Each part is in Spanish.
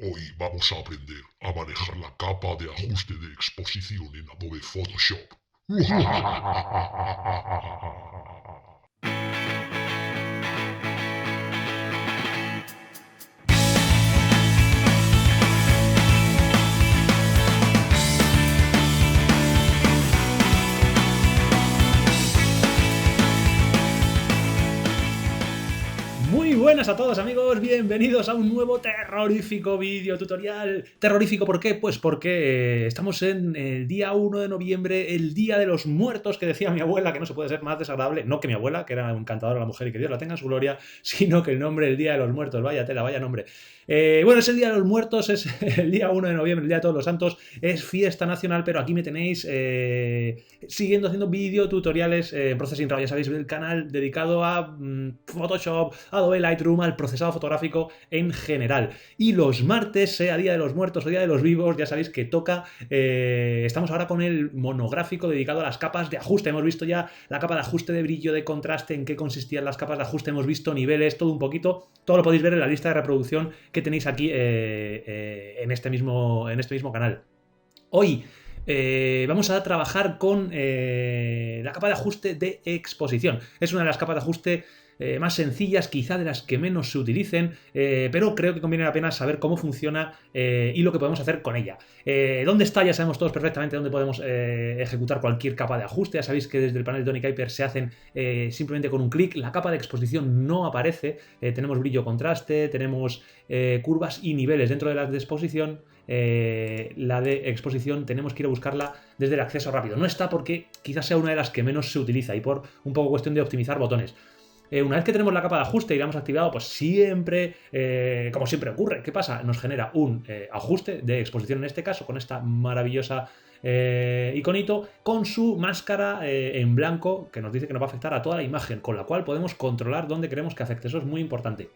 Hoy vamos a aprender a manejar la capa de ajuste de exposición en Adobe Photoshop. Muy buenas a todos, amigos, bienvenidos a un nuevo terrorífico vídeo tutorial. ¿Terrorífico por qué? Pues porque estamos en el día 1 de noviembre, el Día de los Muertos, que decía mi abuela, que no se puede ser más desagradable, no que mi abuela, que era encantadora la mujer y que Dios la tenga en su gloria, sino que el nombre el Día de los Muertos, vaya tela, vaya nombre. Bueno, es el Día de los Muertos, es el día 1 de noviembre, el Día de Todos los Santos, es fiesta nacional, pero aquí me tenéis siguiendo haciendo vídeo tutoriales en Processing Raw, ya sabéis, el canal dedicado a Photoshop, Adobe Lightroom, al procesado fotográfico en general. Y los martes, sea Día de los Muertos o Día de los Vivos, ya sabéis que toca, estamos ahora con el monográfico dedicado a las capas de ajuste. Hemos visto ya la capa de ajuste de brillo, de contraste, en qué consistían las capas de ajuste, hemos visto niveles, todo un poquito, todo lo podéis ver en la lista de reproducción que tenéis aquí en este mismo canal. Hoy vamos a trabajar con la capa de ajuste de exposición. Es una de las capas de ajuste más sencillas, quizá de las que menos se utilicen, pero creo que conviene la pena saber cómo funciona y lo que podemos hacer con ella. ¿Dónde está? Ya sabemos todos perfectamente dónde podemos ejecutar cualquier capa de ajuste. Ya sabéis que desde el panel de Tony Kuiper se hacen simplemente con un clic. La capa de exposición no aparece. Tenemos brillo, contraste, tenemos curvas y niveles dentro de las de exposición. La de exposición tenemos que ir a buscarla desde el acceso rápido. No está porque quizás sea una de las que menos se utiliza y por un poco cuestión de optimizar botones. Una vez que tenemos la capa de ajuste y la hemos activado, pues siempre, como siempre ocurre, ¿qué pasa? Nos genera un ajuste de exposición en este caso, con esta maravillosa iconito, con su máscara en blanco, que nos dice que nos va a afectar a toda la imagen, con la cual podemos controlar dónde queremos que afecte. Eso es muy importante.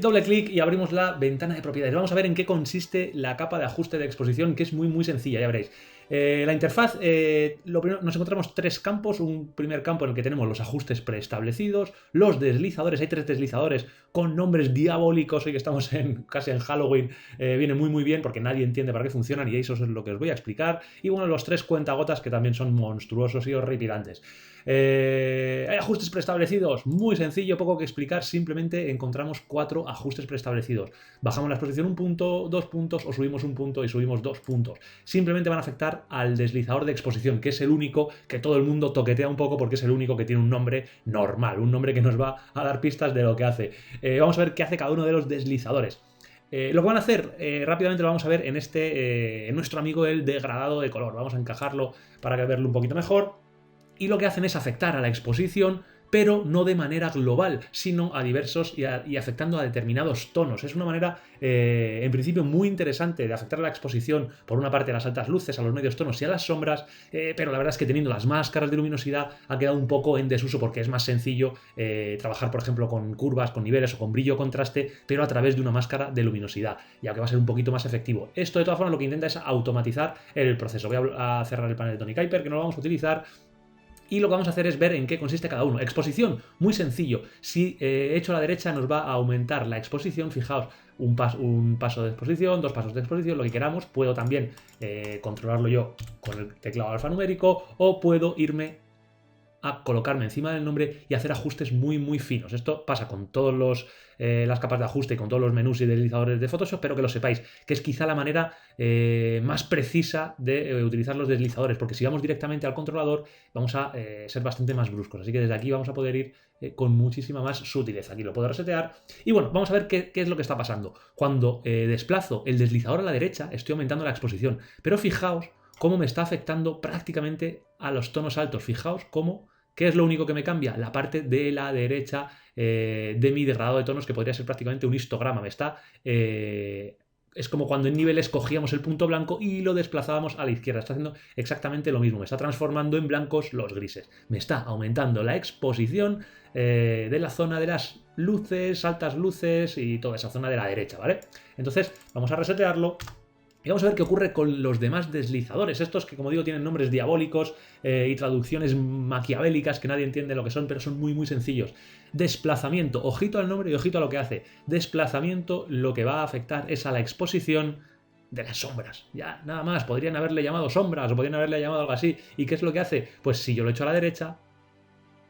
Doble clic y abrimos la ventana de propiedades. Vamos a ver en qué consiste la capa de ajuste de exposición, que es muy sencilla, ya veréis. La interfaz, lo primero, nos encontramos tres campos. Un primer campo en el que tenemos los ajustes preestablecidos, los deslizadores. Hay tres deslizadores con nombres diabólicos. Hoy que estamos casi en Halloween, viene muy bien porque nadie entiende para qué funcionan y eso es lo que os voy a explicar. Y bueno, los tres cuentagotas que también son monstruosos y horripilantes. ¿Hay ajustes preestablecidos? Muy sencillo, poco que explicar, simplemente encontramos cuatro ajustes preestablecidos. Bajamos la exposición un punto, 2 puntos, o subimos un punto y subimos 2 puntos. Simplemente van a afectar al deslizador de exposición, que es el único que todo el mundo toquetea un poco porque es el único que tiene un nombre normal, un nombre que nos va a dar pistas de lo que hace. Vamos a ver qué hace cada uno de los deslizadores. Lo que van a hacer, rápidamente lo vamos a ver en nuestro amigo el degradado de color. Vamos a encajarlo para verlo un poquito mejor. Y lo que hacen es afectar a la exposición, pero no de manera global, sino a diversos y afectando a determinados tonos. Es una manera, en principio, muy interesante de afectar a la exposición, por una parte a las altas luces, a los medios tonos y a las sombras, pero la verdad es que teniendo las máscaras de luminosidad ha quedado un poco en desuso porque es más sencillo trabajar, por ejemplo, con curvas, con niveles o con brillo contraste, pero a través de una máscara de luminosidad, ya que va a ser un poquito más efectivo. Esto, de todas formas, lo que intenta es automatizar el proceso. Voy a cerrar el panel de Tony Kuiper, que no lo vamos a utilizar. Y lo que vamos a hacer es ver en qué consiste cada uno. Exposición, muy sencillo. Si hecho a la derecha nos va a aumentar la exposición, fijaos, un paso de exposición, 2 pasos de exposición, lo que queramos. Puedo también controlarlo yo con el teclado alfanumérico o puedo irme a colocarme encima del nombre y hacer ajustes muy finos. Esto pasa con todas las capas de ajuste y con todos los menús y deslizadores de Photoshop, pero que lo sepáis, que es quizá la manera más precisa de utilizar los deslizadores, porque si vamos directamente al controlador vamos a ser bastante más bruscos, así que desde aquí vamos a poder ir con muchísima más sutileza. Aquí lo puedo resetear y bueno, vamos a ver qué es lo que está pasando. Cuando desplazo el deslizador a la derecha estoy aumentando la exposición, pero fijaos cómo me está afectando prácticamente a los tonos altos. Fijaos ¿qué es lo único que me cambia? La parte de la derecha de mi degradado de tonos, que podría ser prácticamente un histograma. Es como cuando en niveles cogíamos el punto blanco y lo desplazábamos a la izquierda. Está haciendo exactamente lo mismo. Me está transformando en blancos los grises. Me está aumentando la exposición de la zona de las luces, altas luces y toda esa zona de la derecha, ¿vale? Entonces vamos a resetearlo. Y vamos a ver qué ocurre con los demás deslizadores, estos que como digo tienen nombres diabólicos y traducciones maquiavélicas que nadie entiende lo que son, pero son muy muy sencillos. Desplazamiento, ojito al nombre y ojito a lo que hace. Desplazamiento lo que va a afectar es a la exposición de las sombras. Ya, nada más, podrían haberle llamado sombras o podrían haberle llamado algo así. ¿Y qué es lo que hace? Pues si yo lo echo a la derecha,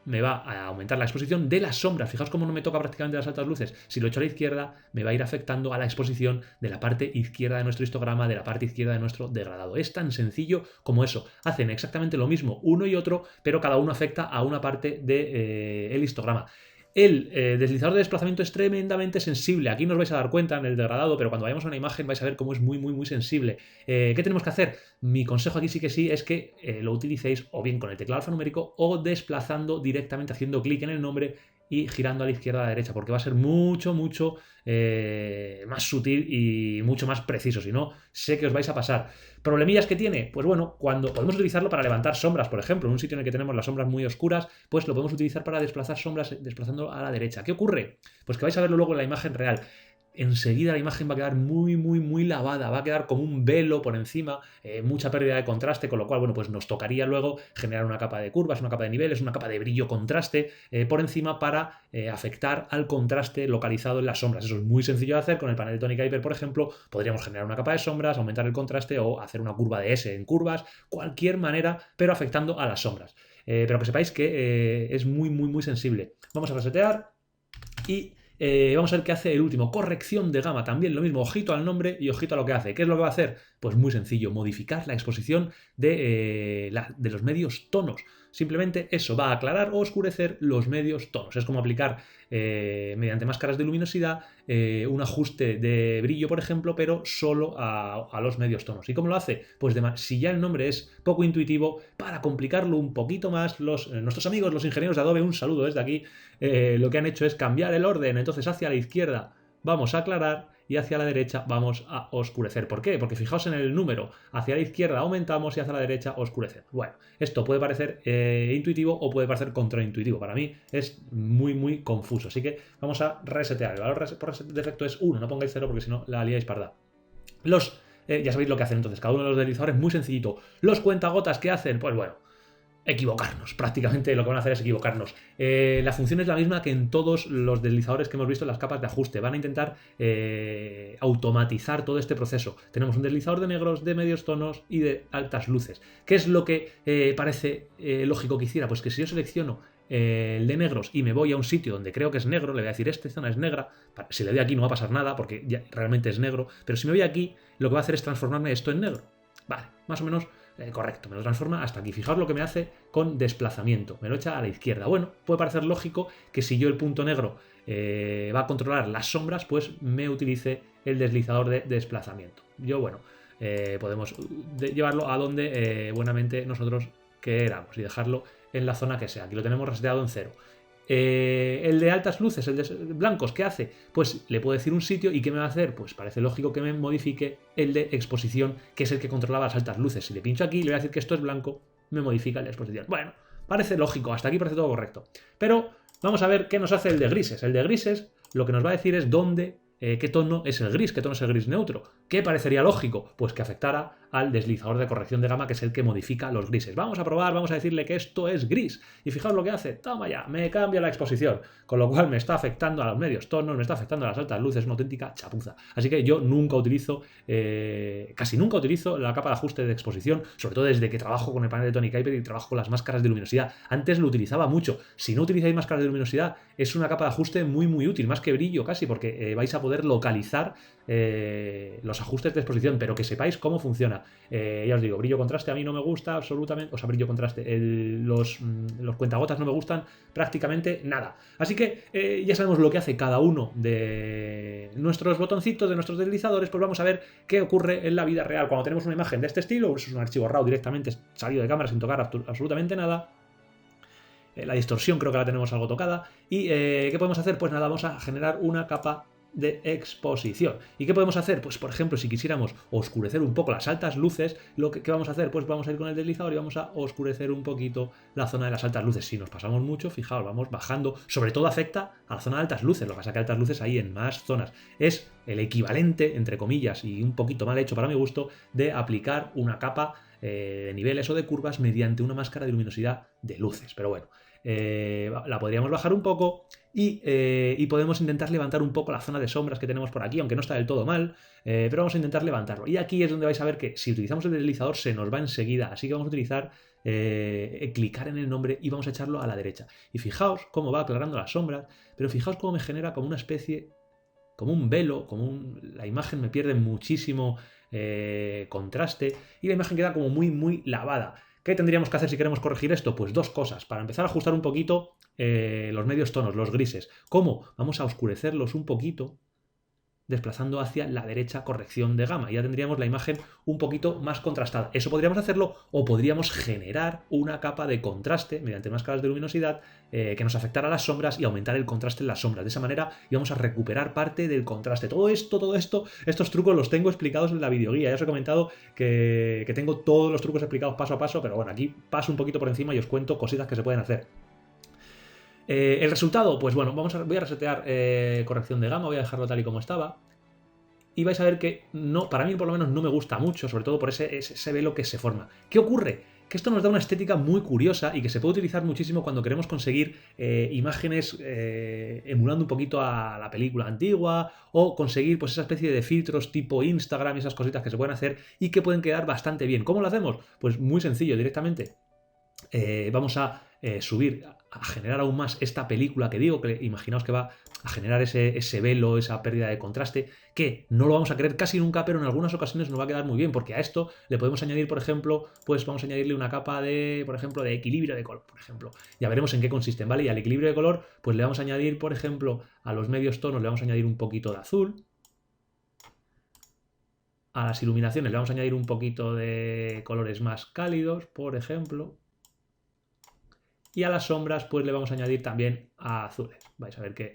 me va a aumentar la exposición de las sombras. Fijaos cómo no me toca prácticamente las altas luces. Si lo echo a la izquierda, me va a ir afectando a la exposición de la parte izquierda de nuestro histograma, de la parte izquierda de nuestro degradado. Es tan sencillo como eso. Hacen exactamente lo mismo uno y otro, pero cada uno afecta a una parte del histograma. El deslizador de desplazamiento es tremendamente sensible. Aquí no os vais a dar cuenta en el degradado, pero cuando vayamos a una imagen vais a ver cómo es muy, muy, muy sensible. ¿Qué tenemos que hacer? Mi consejo aquí sí que sí es que lo utilicéis o bien con el teclado alfanumérico o desplazando directamente, haciendo clic en el nombre y girando a la izquierda o a la derecha, porque va a ser mucho, mucho más sutil y mucho más preciso. Si no, sé que os vais a pasar. ¿Problemillas que tiene? Pues bueno, cuando podemos utilizarlo para levantar sombras, por ejemplo, en un sitio en el que tenemos las sombras muy oscuras, pues lo podemos utilizar para desplazar sombras desplazando a la derecha. ¿Qué ocurre? Pues que vais a verlo luego en la imagen real. Enseguida la imagen va a quedar muy, muy, muy lavada, va a quedar como un velo por encima, mucha pérdida de contraste, con lo cual, bueno, pues nos tocaría luego generar una capa de curvas, una capa de niveles, una capa de brillo contraste por encima para afectar al contraste localizado en las sombras. Eso es muy sencillo de hacer con el panel de Tonic Hyper, por ejemplo, podríamos generar una capa de sombras, aumentar el contraste o hacer una curva de S en curvas, cualquier manera, pero afectando a las sombras. Pero que sepáis que es muy, muy, muy sensible. Vamos a resetear y vamos a ver qué hace el último. Corrección de gama, también lo mismo. Ojito al nombre y ojito a lo que hace. ¿Qué es lo que va a hacer? Pues muy sencillo, modificar la exposición de los medios tonos. Simplemente eso, va a aclarar o oscurecer los medios tonos. Es como aplicar mediante máscaras de luminosidad un ajuste de brillo, por ejemplo, pero solo a los medios tonos. ¿Y cómo lo hace? Pues si ya el nombre es poco intuitivo, para complicarlo un poquito más, nuestros amigos, los ingenieros de Adobe, un saludo desde aquí, lo que han hecho es cambiar el orden. Entonces hacia la izquierda vamos a aclarar y hacia la derecha vamos a oscurecer. ¿Por qué? Porque fijaos en el número, hacia la izquierda aumentamos y hacia la derecha oscurecemos. Bueno, esto puede parecer intuitivo o puede parecer contraintuitivo. Para mí es muy, muy confuso. Así que vamos a resetear. El valor por defecto es 1, no pongáis 0 porque si no la liáis parda. Ya sabéis lo que hacen entonces, cada uno de los deslizadores muy sencillito. Los cuentagotas, ¿qué hacen? Pues bueno, equivocarnos, prácticamente lo que van a hacer es equivocarnos. La función es la misma que en todos los deslizadores que hemos visto en las capas de ajuste. Van a intentar automatizar todo este proceso. Tenemos un deslizador de negros, de medios tonos y de altas luces. ¿Qué es lo que parece lógico que hiciera? Pues que si yo selecciono el de negros y me voy a un sitio donde creo que es negro, le voy a decir esta zona es negra. Si le doy aquí no va a pasar nada porque ya realmente es negro, pero si me voy aquí lo que va a hacer es transformarme esto en negro. Vale, más o menos correcto, me lo transforma hasta aquí. Fijaos lo que me hace con desplazamiento, me lo echa a la izquierda. Bueno, puede parecer lógico que si yo el punto negro va a controlar las sombras, pues me utilice el deslizador de desplazamiento. Yo, bueno, podemos llevarlo a donde buenamente nosotros queramos y dejarlo en la zona que sea. Aquí lo tenemos reseteado en 0. El de altas luces, el de blancos, ¿qué hace? Pues le puedo decir un sitio y ¿qué me va a hacer? Pues parece lógico que me modifique el de exposición, que es el que controlaba las altas luces. Si le pincho aquí y le voy a decir que esto es blanco, me modifica el de exposición. Bueno, parece lógico, hasta aquí parece todo correcto. Pero vamos a ver qué nos hace el de grises. El de grises lo que nos va a decir es qué tono es el gris, qué tono es el gris neutro. ¿Qué parecería lógico? Pues que afectara al deslizador de corrección de gama, que es el que modifica los grises. Vamos a probar, vamos a decirle que esto es gris. Y fijaos lo que hace, toma ya, me cambia la exposición. Con lo cual me está afectando a los medios tonos, me está afectando a las altas luces, una auténtica chapuza. Así que yo nunca utilizo, casi nunca utilizo la capa de ajuste de exposición, sobre todo desde que trabajo con el panel de Tonic Hyper y trabajo con las máscaras de luminosidad. Antes lo utilizaba mucho. Si no utilizáis máscaras de luminosidad, es una capa de ajuste muy, muy útil, más que brillo casi, porque vais a poder localizar los ajustes de exposición, pero que sepáis cómo funciona. Ya os digo, brillo contraste a mí no me gusta absolutamente, o sea, brillo contraste, los cuentagotas no me gustan prácticamente nada. Así que ya sabemos lo que hace cada uno de nuestros botoncitos, de nuestros deslizadores, pues vamos a ver qué ocurre en la vida real. Cuando tenemos una imagen de este estilo, eso es un archivo RAW directamente salido de cámara sin tocar absolutamente nada. La distorsión creo que la tenemos algo tocada. ¿Y qué podemos hacer? Pues nada, vamos a generar una capa de exposición. ¿Y qué podemos hacer? Pues por ejemplo, si quisiéramos oscurecer un poco las altas luces, ¿qué vamos a hacer? Pues vamos a ir con el deslizador y vamos a oscurecer un poquito la zona de las altas luces. Si nos pasamos mucho, fijaos, vamos bajando. Sobre todo afecta a la zona de altas luces. Lo que pasa es que altas luces hay en más zonas. Es el equivalente, entre comillas, y un poquito mal hecho para mi gusto, de aplicar una capa de niveles o de curvas mediante una máscara de luminosidad de luces. Pero bueno, la podríamos bajar un poco y podemos intentar levantar un poco la zona de sombras que tenemos por aquí, aunque no está del todo mal, pero vamos a intentar levantarlo. Y aquí es donde vais a ver que si utilizamos el deslizador se nos va enseguida, así que vamos a utilizar clicar en el nombre y vamos a echarlo a la derecha. Y fijaos cómo va aclarando las sombras, pero fijaos cómo me genera como una especie, como un velo, la imagen me pierde muchísimo contraste y la imagen queda como muy lavada. ¿Qué tendríamos que hacer si queremos corregir esto? Pues dos cosas. Para empezar a ajustar un poquito los medios tonos, los grises. ¿Cómo? Vamos a oscurecerlos un poquito, desplazando hacia la derecha corrección de gama. Ya tendríamos la imagen un poquito más contrastada. Eso podríamos hacerlo o podríamos generar una capa de contraste mediante máscaras de luminosidad que nos afectara las sombras y aumentar el contraste en las sombras. De esa manera íbamos a recuperar parte del contraste. Todo esto, estos trucos los tengo explicados en la videoguía. Ya os he comentado que tengo todos los trucos explicados paso a paso, pero bueno, aquí paso un poquito por encima y os cuento cositas que se pueden hacer. El resultado, pues bueno, voy a resetear corrección de gama, voy a dejarlo tal y como estaba. Y vais a ver que para mí por lo menos no me gusta mucho, sobre todo por ese velo que se forma. ¿Qué ocurre? Que esto nos da una estética muy curiosa y que se puede utilizar muchísimo cuando queremos conseguir imágenes emulando un poquito a la película antigua o conseguir pues esa especie de filtros tipo Instagram y esas cositas que se pueden hacer y que pueden quedar bastante bien. ¿Cómo lo hacemos? Pues muy sencillo, directamente vamos a subir, a generar aún más esta película que digo, que imaginaos que va a generar ese velo, esa pérdida de contraste, que no lo vamos a querer casi nunca, pero en algunas ocasiones nos va a quedar muy bien, porque a esto le podemos añadir, por ejemplo, pues vamos a añadirle una capa de, por ejemplo, de equilibrio de color, por ejemplo. Ya veremos en qué consisten, ¿vale? Y al equilibrio de color, pues le vamos a añadir, por ejemplo, a los medios tonos le vamos a añadir un poquito de azul. A las iluminaciones le vamos a añadir un poquito de colores más cálidos, por ejemplo. Y a las sombras pues le vamos a añadir también a azules. Vais a ver que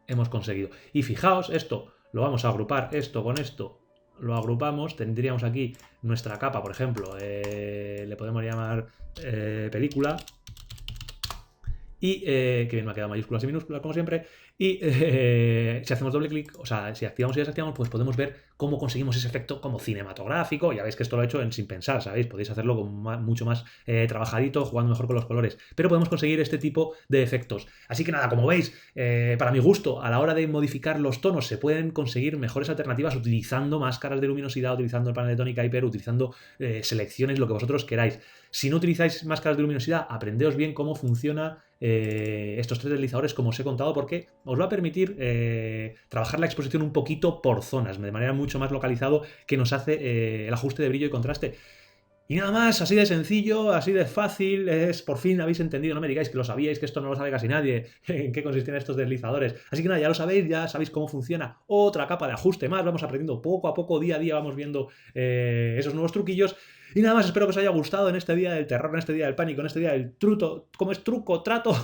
hemos conseguido. Y fijaos, esto lo vamos a agrupar, esto con esto lo agrupamos. Tendríamos aquí nuestra capa, por ejemplo, le podemos llamar película. Y que bien me ha quedado mayúsculas y minúsculas como siempre. Y si hacemos doble clic, o sea, si activamos y desactivamos, pues podemos ver cómo conseguimos ese efecto como cinematográfico. Ya veis que esto lo he hecho sin pensar, ¿sabéis? Podéis hacerlo mucho más trabajadito, jugando mejor con los colores. Pero podemos conseguir este tipo de efectos. Así que nada, como veis, para mi gusto, a la hora de modificar los tonos, se pueden conseguir mejores alternativas utilizando máscaras de luminosidad, utilizando el panel de Tony Kuiper, utilizando selecciones, lo que vosotros queráis. Si no utilizáis máscaras de luminosidad, aprendeos bien cómo funciona estos tres deslizadores, como os he contado, porque os va a permitir trabajar la exposición un poquito por zonas, de manera mucho más localizado, que nos hace el ajuste de brillo y contraste. Y nada más, así de sencillo, así de fácil, por fin habéis entendido, no me digáis que lo sabíais, que esto no lo sabe casi nadie, en qué consistían estos deslizadores. Así que nada, ya sabéis cómo funciona otra capa de ajuste más, vamos aprendiendo poco a poco, día a día vamos viendo esos nuevos truquillos. Y nada más, espero que os haya gustado en este día del terror, en este día del pánico, en este día del truco, como es truco, trato.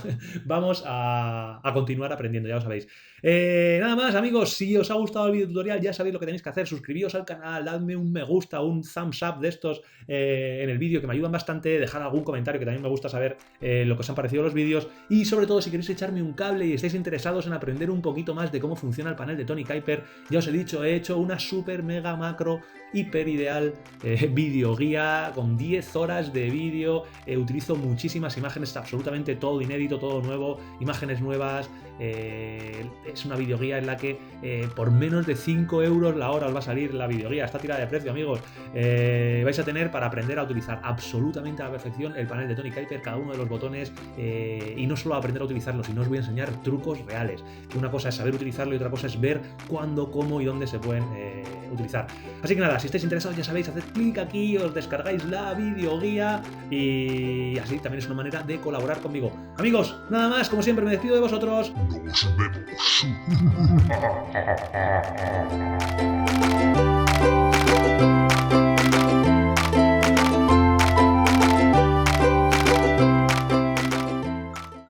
Vamos a continuar aprendiendo, ya lo sabéis. Nada más, amigos, si os ha gustado el video tutorial, ya sabéis lo que tenéis que hacer. Suscribíos al canal, dadme un me gusta, un thumbs up de estos en el vídeo, que me ayudan bastante. Dejad algún comentario, que también me gusta saber lo que os han parecido los vídeos. Y sobre todo, si queréis echarme un cable y estáis interesados en aprender un poquito más de cómo funciona el panel de Tony Kuiper, ya os he dicho, he hecho una super mega macro hiper ideal vídeo guía con 10 horas de vídeo. Utilizo muchísimas imágenes, absolutamente todo inédito, todo nuevo, imágenes nuevas. Es una videoguía en la que por menos de 5 euros la hora os va a salir la videoguía. Está tirada de precio, amigos. Vais a tener para aprender a utilizar absolutamente a la perfección el panel de Tony Kuiper, cada uno de los botones, y no solo aprender a utilizarlo, sino os voy a enseñar trucos reales. Que una cosa es saber utilizarlo y otra cosa es ver cuándo, cómo y dónde se pueden utilizar. Así que nada, si estáis interesados, ya sabéis, haced clic aquí, os descargáis la videoguía y así también es una manera de colaborar conmigo. Amigos, nada más, como siempre me despido de vosotros. Nos vemos.